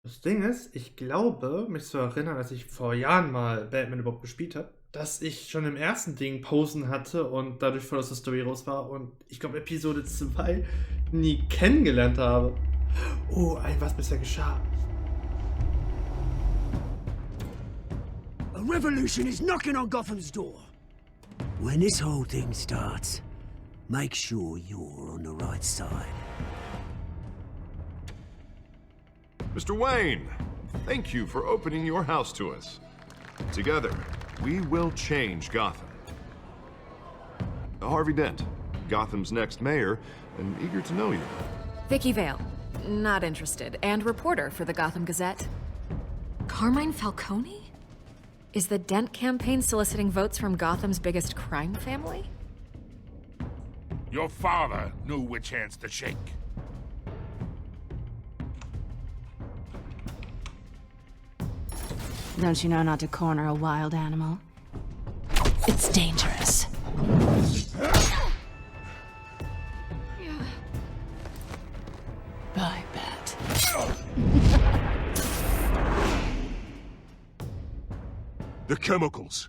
Das Ding ist, ich glaube, mich zu erinnern, als ich vor Jahren mal Batman überhaupt gespielt habe, dass ich schon im ersten Ding Pausen hatte und dadurch voll aus der Story raus war und ich glaube Episode 2 nie kennengelernt habe. Oh, was bisher geschah. A revolution is knocking on Gotham's door. When this whole thing starts, make sure you're on the right side. Mr. Wayne, thank you for opening your house to us. Together, we will change Gotham. Harvey Dent, Gotham's next mayor, and eager to know you. Vicky Vale, not interested, and reporter for the Gotham Gazette. Carmine Falcone? Is the Dent campaign soliciting votes from Gotham's biggest crime family? Your father knew which hands to shake. Don't you know not to corner a wild animal? It's dangerous. I bet. The chemicals.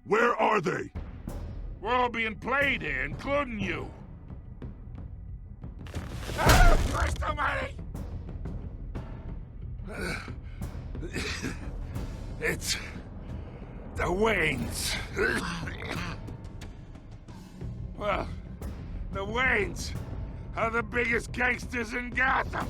Where are they? We're all being played here, including you. Christ almighty! It's the Waynes. Well, the Waynes are the biggest gangsters in Gotham.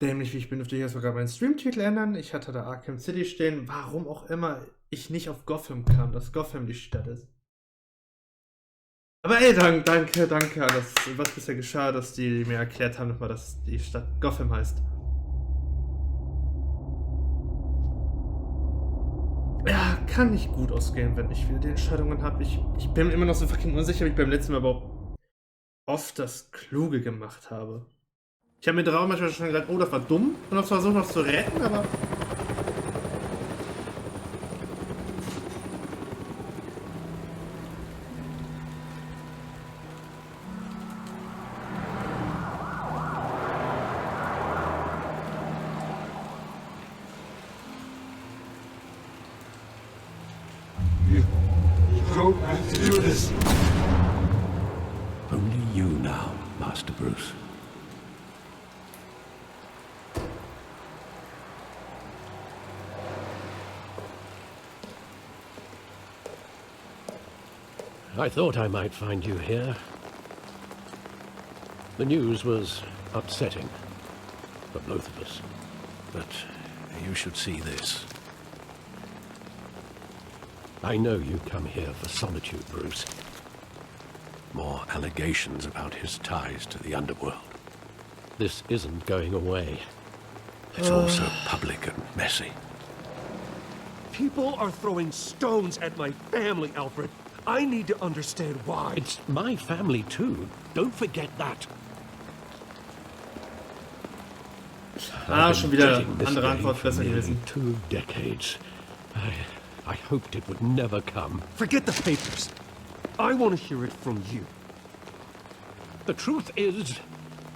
Dämlich wie ich bin, dürfte ich jetzt sogar meinen Streamtitel ändern. Ich hatte da Arkham City stehen, warum auch immer ich nicht auf Gotham kam, dass Gotham die Stadt ist. Aber ey, danke an das, was bisher geschah, dass die mir erklärt haben nochmal, dass die Stadt Gotham heißt. Ja, kann nicht gut ausgehen, wenn ich wieder die Entscheidungen habe. Ich bin immer noch so fucking unsicher, wie ich beim letzten Mal überhaupt oft das Kluge gemacht habe. Ich habe mir drauf manchmal schon gedacht, oh, das war dumm und habe versucht noch zu retten, aber... You don't have to do this. Only you now, Master Bruce. I thought I might find you here. The news was upsetting for both of us. But you should see this. I know you come here for solitude, Bruce. More allegations about his ties to the underworld. This isn't going away. It's also public and messy. People are throwing stones at my family, Alfred. I need to understand why. It's my family too. Don't forget that. Schon wieder andere Antwort besser gewesen. 2 decades. I hoped it would never come. Forget the papers. I want to hear it from you. The truth is,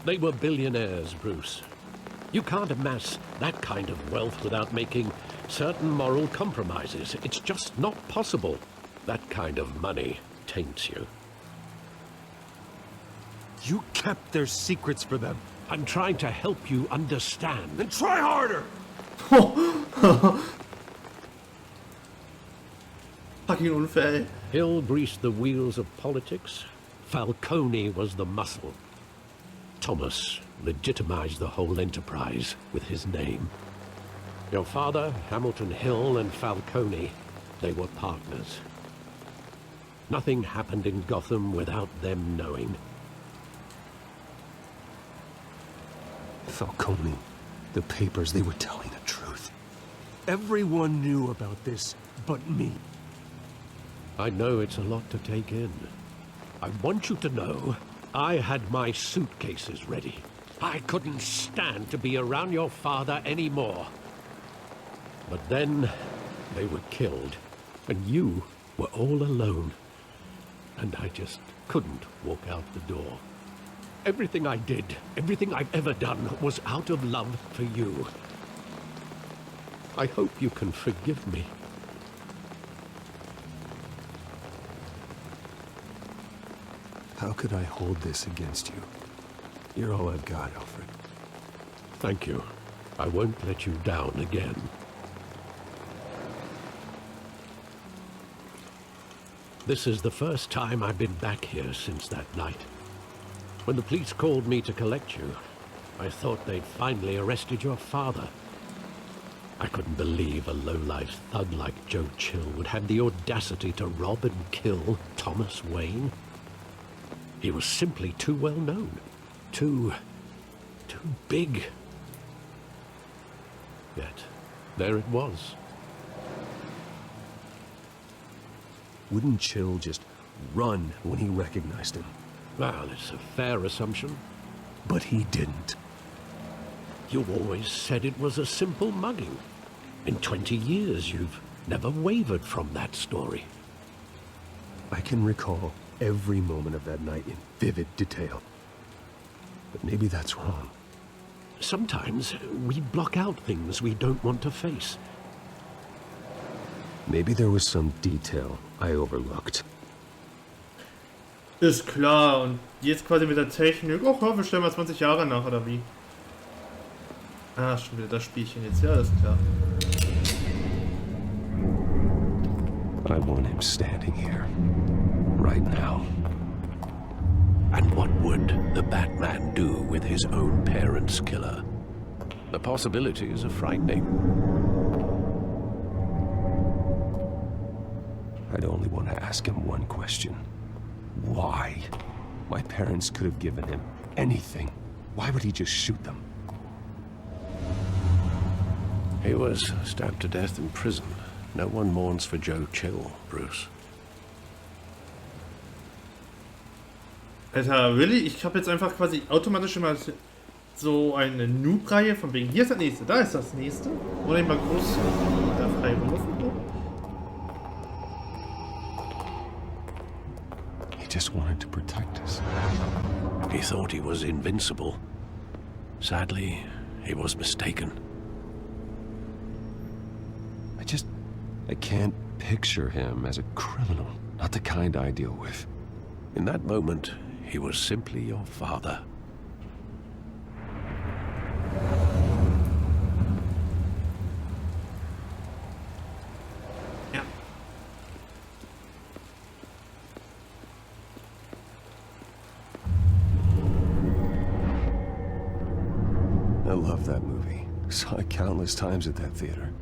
they were billionaires, Bruce. You can't amass that kind of wealth without making certain moral compromises. It's just not possible. That kind of money taints you. You kept their secrets for them. I'm trying to help you understand. Then try harder! Fucking unfair. Hill greased the wheels of politics. Falcone was the muscle. Thomas legitimized the whole enterprise with his name. Your father, Hamilton Hill, and Falcone, they were partners. Nothing happened in Gotham without them knowing. Falcone, the papers, they were telling the truth. Everyone knew about this but me. I know it's a lot to take in. I want you to know I had my suitcases ready. I couldn't stand to be around your father anymore. But then they were killed. And you were all alone. And I just couldn't walk out the door. Everything I did, everything I've ever done, was out of love for you. I hope you can forgive me. How could I hold this against you? You're all I've got, Alfred. Thank you. I won't let you down again. This is the first time I've been back here since that night. When the police called me to collect you, I thought they'd finally arrested your father. I couldn't believe a low-life thug like Joe Chill would have the audacity to rob and kill Thomas Wayne. He was simply too well known. Too big. Yet, there it was. Wouldn't Chill just run when he recognized him? Well, it's a fair assumption. But he didn't. You always said it was a simple mugging. In 20 years, you've never wavered from that story. I can recall every moment of that night in vivid detail. But maybe that's wrong. Sometimes we block out things we don't want to face. Maybe there was some detail I overlooked. Ist klar. Und jetzt quasi mit der Technik. Oh, wir stellen mal 20 Jahre nach, oder wie? Ah, schon wieder das Spielchen jetzt. Ja, alles klar. I want him standing here. Right now. And what would the Batman do with his own parents' killer? The possibilities are frightening. I'd only want to ask him one question. Why? My parents could have given him anything. Why would he just shoot them? He was stabbed to death in prison. No one mourns for Joe Chill, Bruce. Alter, really? Ich habe jetzt einfach quasi automatisch immer so eine Noob-Reihe von wegen, hier ist das nächste, da ist das nächste. Oder ich mal groß da frei rumlaufen. He just wanted to protect us. He thought he was invincible. Sadly, he was mistaken. I can't picture him as a criminal. Not the kind I deal with. In that moment, he was simply your father. Ja. I love that movie. Saw it countless times at that theater.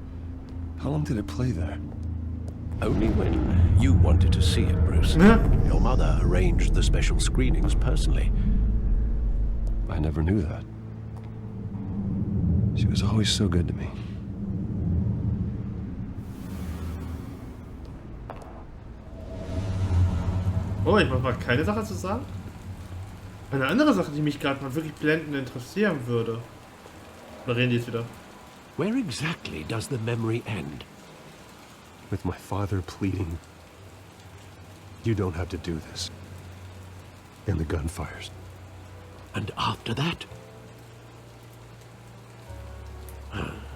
How long did it play there? Only when you wanted to see it, Bruce. Your mother arranged the special screenings personally. I never knew that. She was always so good to me. Oh, ich mach mal keine Sache zu sagen. Eine andere Sache, die mich gerade mal wirklich blendend interessieren würde. Oder reden die jetzt wieder? Where exactly does the memory end? With my father pleading, you don't have to do this. And the gun fires. And after that?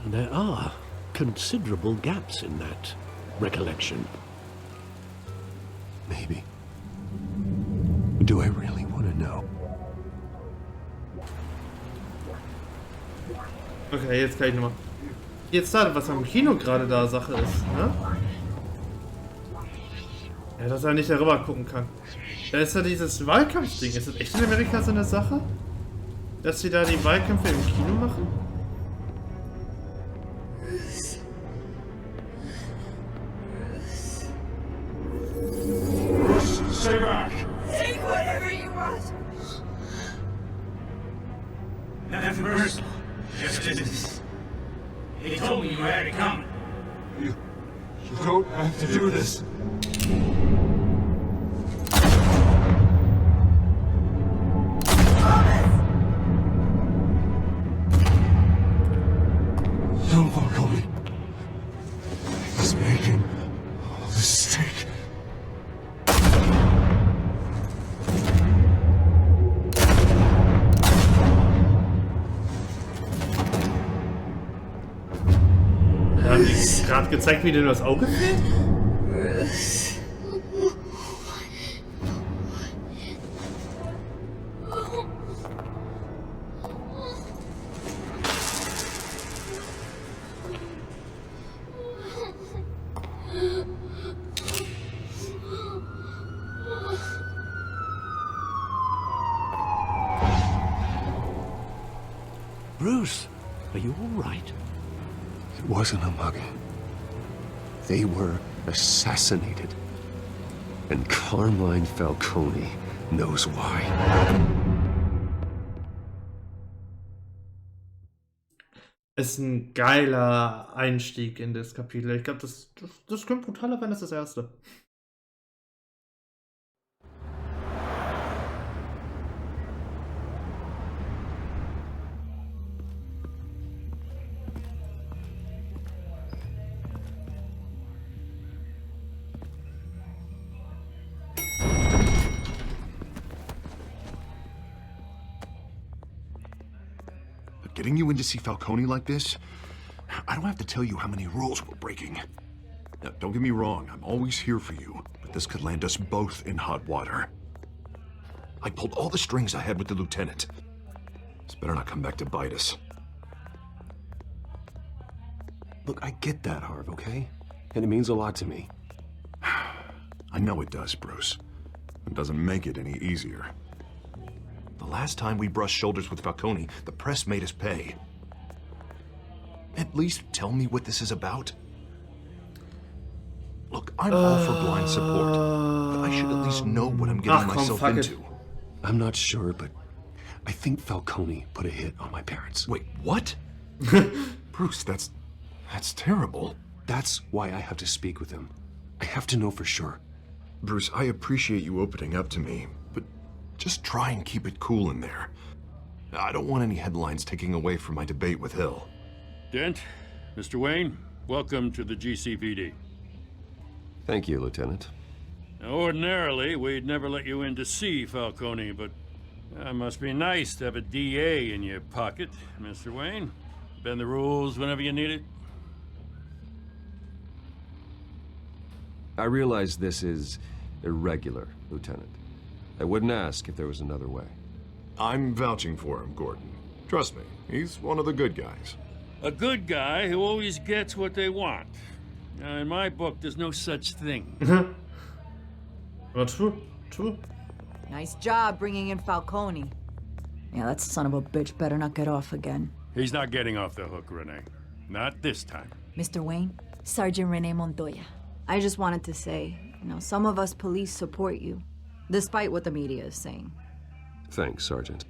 There are considerable gaps in that recollection. Maybe. Do I really want to know? Okay, jetzt kann ich nochmal. Jetzt da, was am Kino gerade da Sache ist, ne? Ja, dass er nicht darüber gucken kann. Da ist ja dieses Wahlkampfding. Ist das echt in Amerika so eine Sache? Dass sie da die Wahlkämpfe im Kino machen? Stay back! Take whatever you want. Nothing personal. Just business. He told me you had it coming. You don't have to do this. Don't walk on me. He's making all this gerade gezeigt, wie dir das Auge fehlt? Bruce, are you all right? It wasn't a mugging. They were assassinated. And Carmine Falcone knows why. Ist ein geiler Einstieg in das Kapitel. Ich glaube, das könnte brutaler werden als das erste. Getting you in to see Falcone like this? I don't have to tell you how many rules we're breaking. Now, don't get me wrong, I'm always here for you, but this could land us both in hot water. I pulled all the strings I had with the lieutenant. This better not come back to bite us. Look, I get that, Harv, okay? And it means a lot to me. I know it does, Bruce. It doesn't make it any easier. The last time we brushed shoulders with Falcone, the press made us pay. At least tell me what this is about. Look, I'm all for blind support, but I should at least know what I'm getting myself into. I'm not sure, but I think Falcone put a hit on my parents. Wait, what? Bruce, that's terrible. That's why I have to speak with him. I have to know for sure. Bruce, I appreciate you opening up to me, but just try and keep it cool in there. I don't want any headlines taking away from my debate with Hill. Dent, Mr. Wayne, welcome to the GCPD. Thank you, Lieutenant. Now, ordinarily, we'd never let you in to see Falcone, but it must be nice to have a DA in your pocket, Mr. Wayne. Bend the rules whenever you need it. I realize this is irregular, Lieutenant. I wouldn't ask if there was another way. I'm vouching for him, Gordon. Trust me, he's one of the good guys. A good guy who always gets what they want. Now, in my book, there's no such thing. Well, true. Nice job bringing in Falcone. Yeah, that son of a bitch better not get off again. He's not getting off the hook, Renee. Not this time. Mr. Wayne, Sergeant Renee Montoya. I just wanted to say, some of us police support you, despite what the media is saying. Thanks, Sergeant.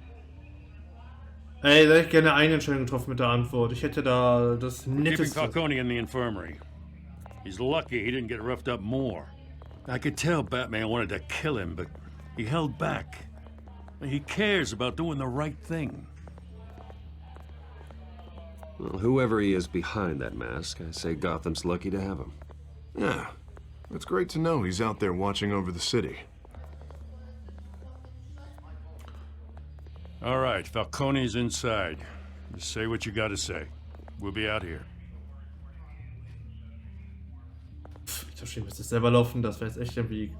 Ey, da hätte ich gerne eine Entscheidung getroffen mit der Antwort. Ich hätte da das Keeping netteste. Falcone in the infirmary. He's lucky he didn't get roughed up more. I could tell Batman wanted to kill him, but he held back. He cares about doing the right thing. Well, whoever he is behind that mask, I say Gotham's lucky to have him. Yeah, it's great to know he's out there watching over the city. All right, Falcone's inside. Just say what you gotta say. We'll be out here. Ich verstehe, müsste es selber laufen, das wäre jetzt echt irgendwie.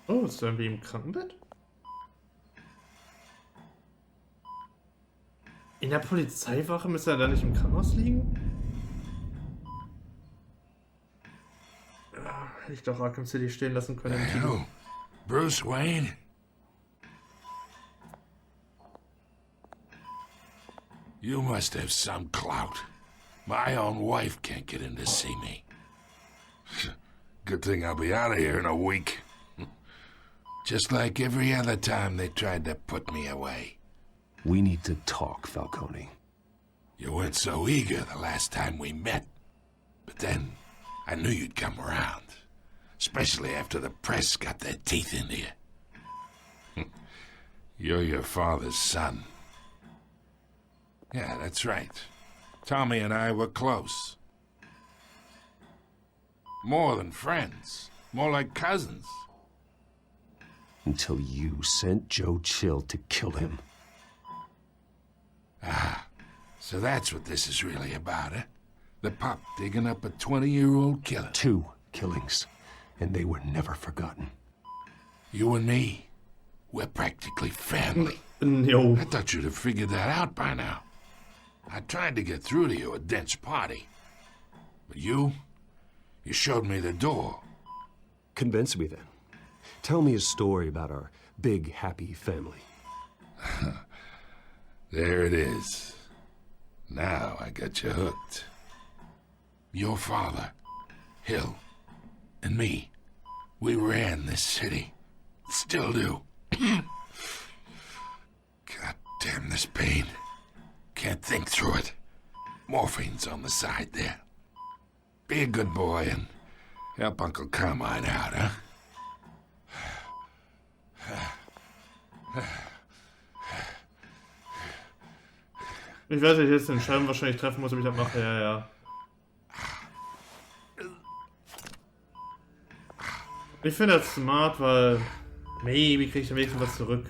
Oh, ist er irgendwie im Krankenbett? In der Polizeiwache müsste er da nicht im Krankenhaus liegen? Hätte ich doch Arkham City stehen lassen können im Kino. Bruce Wayne? You must have some clout. My own wife can't get in to see me. Good thing I'll be out of here in a week. Just like every other time they tried to put me away. We need to talk, Falcone. You weren't so eager the last time we met. But then, I knew you'd come around. Especially after the press got their teeth into you. You're your father's son. Yeah, that's right. Tommy and I were close. More than friends. More like cousins. until you sent Joe Chill to kill him. Ah, so that's what this is really about, eh? The pup digging up a 20-year-old killer. 2 killings, and they were never forgotten. You and me, we're practically family. No. I thought you'd have figured that out by now. I tried to get through to you at Dent's party. But you showed me the door. Convince me then. Tell me a story about our big, happy family. There it is. Now I got you hooked. Your father, Hill, and me, we ran this city. Still do. God damn this pain. Can't think through it. Morphine's on the side there. Be a good boy and help Uncle Carmine out, huh? Ich weiß, dass ich jetzt den Entscheidung wahrscheinlich treffen muss, ob ich das mache. Ja, ja. Ich finde das smart, weil maybe kriege ich am wenigsten was zurück.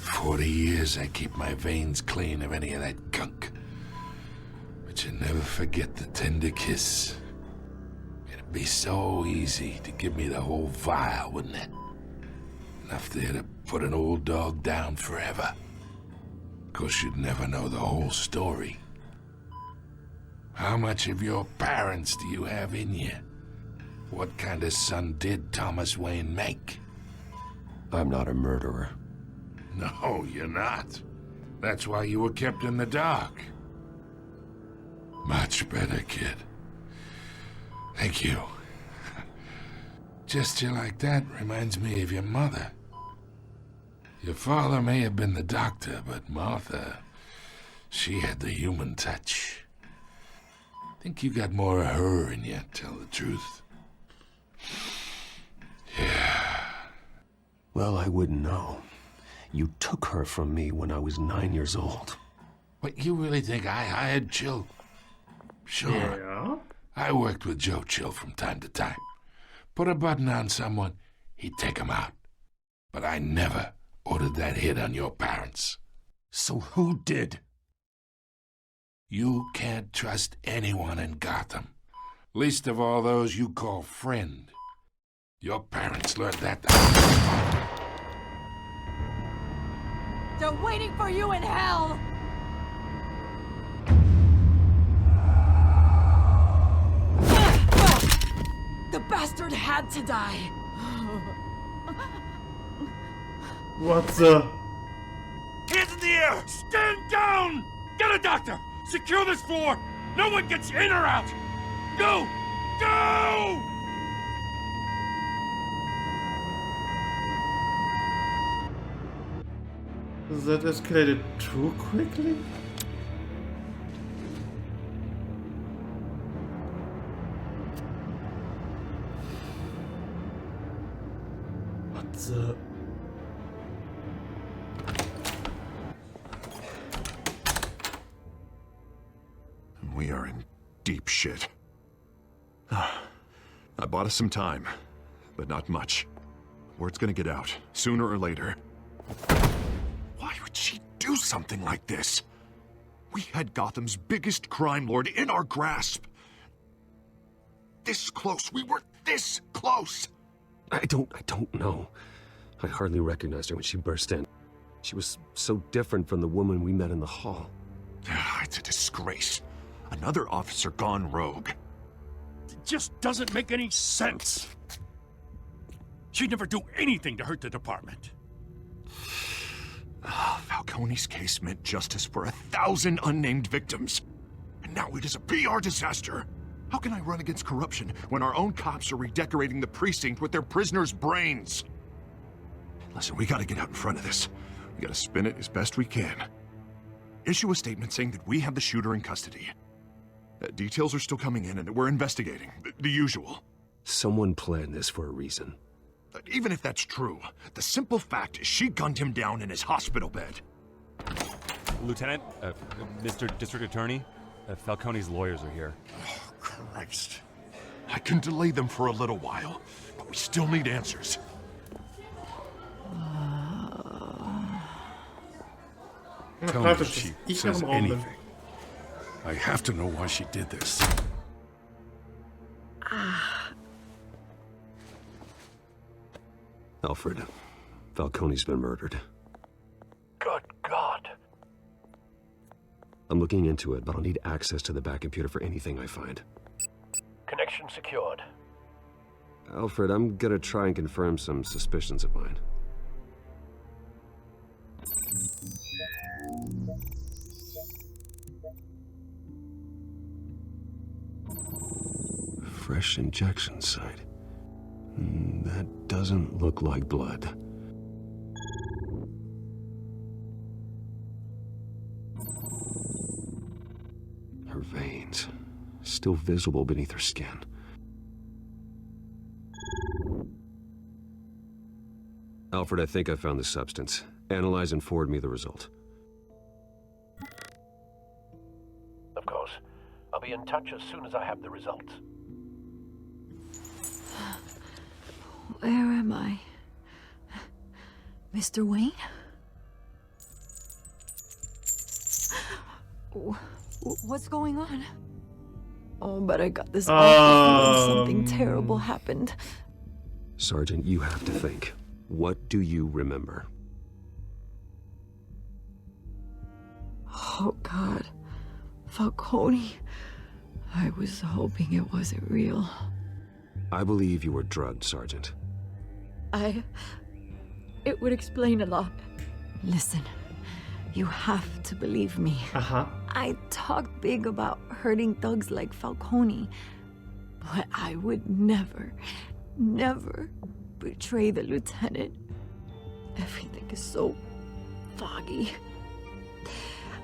40 years I keep my veins clean of any of that gunk. But you never forget the tender kiss. It'd be so easy to give me the whole vial, wouldn't it? Enough there to put an old dog down forever. Of course, you'd never know the whole story. How much of your parents do you have in you? What kind of son did Thomas Wayne make? I'm not a murderer. No, you're not. That's why you were kept in the dark. Much better, kid. Thank you. Gesture like that reminds me of your mother. Your father may have been the doctor, but Martha, she had the human touch. I think you got more of her in you, tell the truth. Yeah. Well, I wouldn't know. You took her from me when I was 9 years old. What, you really think I hired Chill? Sure. Yeah. I worked with Joe Chill from time to time. Put a button on someone, he'd take him out. But I never ordered that hit on your parents. So who did? You can't trust anyone in Gotham. Least of all those you call friend. Your parents learned that. They're waiting for you in hell! The bastard had to die! What the? Hands in the air! Stand down! Get a doctor! Secure this floor! No one gets in or out! Go! Go! That escalated too quickly? What the? We are in deep shit. I bought us some time, but not much. Word's gonna get out, sooner or later. Why would she do something like this? We had Gotham's biggest crime lord in our grasp. This close, we were this close! I don't know. I hardly recognized her when she burst in. She was so different from the woman we met in the hall. It's a disgrace. Another officer gone rogue. It just doesn't make any sense. She'd never do anything to hurt the department. Falcone's case meant justice for 1,000 unnamed victims. And now it is a PR disaster. How can I run against corruption when our own cops are redecorating the precinct with their prisoners' brains? Listen, we gotta get out in front of this. We gotta spin it as best we can. Issue a statement saying that we have the shooter in custody. Details are still coming in and we're investigating. The usual. Someone planned this for a reason. Even if that's true, the simple fact is she gunned him down in his hospital bed. Lieutenant, Mr. District Attorney, Falcone's lawyers are here. Oh, Christ. I can delay them for a little while, but we still need answers. Tell me if she says anything. I have to know why she did this. Alfred, Falcone's been murdered. Good God. I'm looking into it, but I'll need access to the back computer for anything I find. Connection secured. Alfred, I'm gonna try and confirm some suspicions of mine. Fresh injection site. That doesn't look like blood. Her veins, still visible beneath her skin. Alfred, I think I found the substance. Analyze and forward me the result. Of course. I'll be in touch as soon as I have the results. Where am I? Mr. Wayne? What's going on? Oh, but I got this awful feeling something terrible happened. Sergeant, you have to think. What do you remember? Oh, God. Falcone. I was hoping it wasn't real. I believe you were drugged, Sergeant. It would explain a lot. Listen, you have to believe me. I talk big about hurting thugs like Falcone, but I would never, never betray the lieutenant. Everything is so foggy.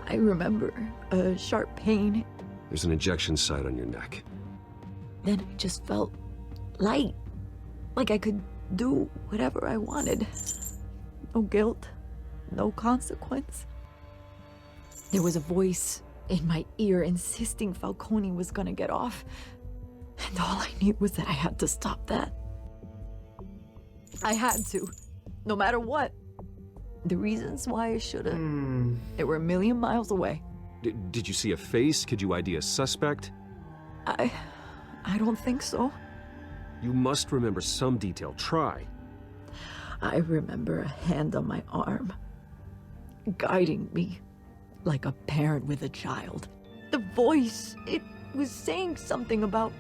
I remember a sharp pain. There's an injection site on your neck. Then I just felt light, like I could do whatever I wanted. No guilt, no consequence. There was a voice in my ear insisting Falcone was gonna get off, and all I knew was that I had to stop that. I had to, no matter what. The reasons why I should've, they were a million miles away. Did you see a face? Could you ID a suspect? I don't think so. You must remember some detail. Try. I remember a hand on my arm, guiding me like a parent with a child. The voice, it was saying something about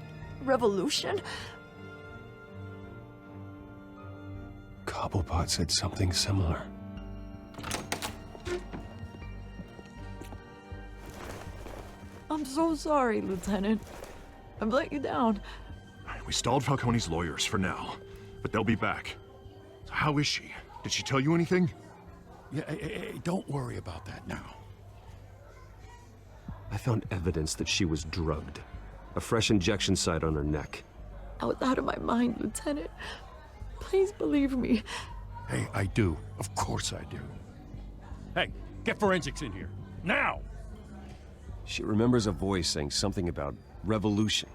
revolution. Cobblepot said something similar. I'm so sorry, Lieutenant. I've let you down. We stalled Falcone's lawyers for now, but they'll be back. So how is she? Did she tell you anything? Yeah, don't worry about that now. I found evidence that she was drugged. A fresh injection site on her neck. I was out of my mind, Lieutenant. Please believe me. Hey, I do. Of course I do. Hey, get forensics in here. Now! She remembers a voice saying something about revolution.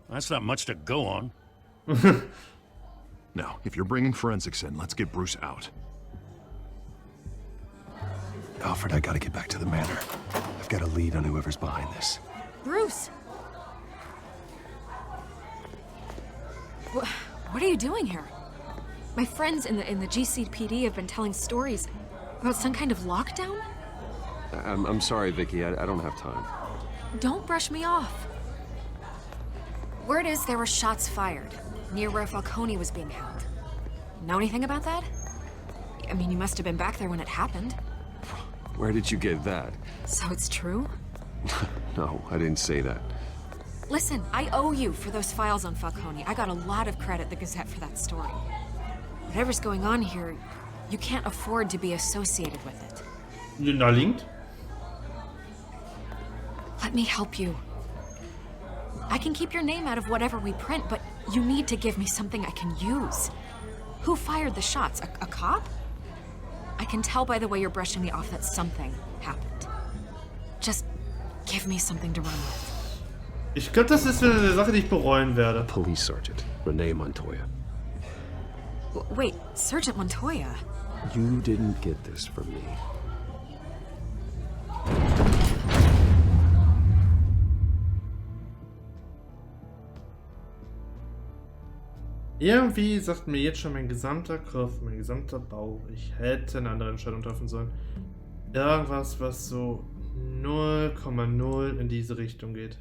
That's not much to go on. Now, if you're bringing forensics in, let's get Bruce out. Alfred, I gotta get back to the manor. I've got a lead on whoever's behind this. Bruce! What are you doing here? My friends in the GCPD have been telling stories about some kind of lockdown? I'm sorry, Vicky. I don't have time. Don't brush me off. Word is there were shots fired near where Falcone was being held. Know anything about that? I mean, you must have been back there when it happened. Where did you get that? So it's true? No, I didn't say that. Listen, I owe you for those files on Falcone. I got a lot of credit at the Gazette for that story. Whatever's going on here, you can't afford to be associated with it. You're not linked? Let me help you. I can keep your name out of whatever we print, but you need to give me something I can use. Who fired the shots? A cop? I can tell by the way you're brushing me off that something happened. Just give me something to run with. Ich glaube, das ist eine Sache, die ich bereuen werde. Police Sergeant Renee Montoya. Wait, Sergeant Montoya? You didn't get this from me. irgendwie sagt mir jetzt schon mein gesamter Kopf, mein gesamter Bauch, ich hätte eine andere Entscheidung treffen sollen. Irgendwas, was so 0,0 in diese Richtung geht.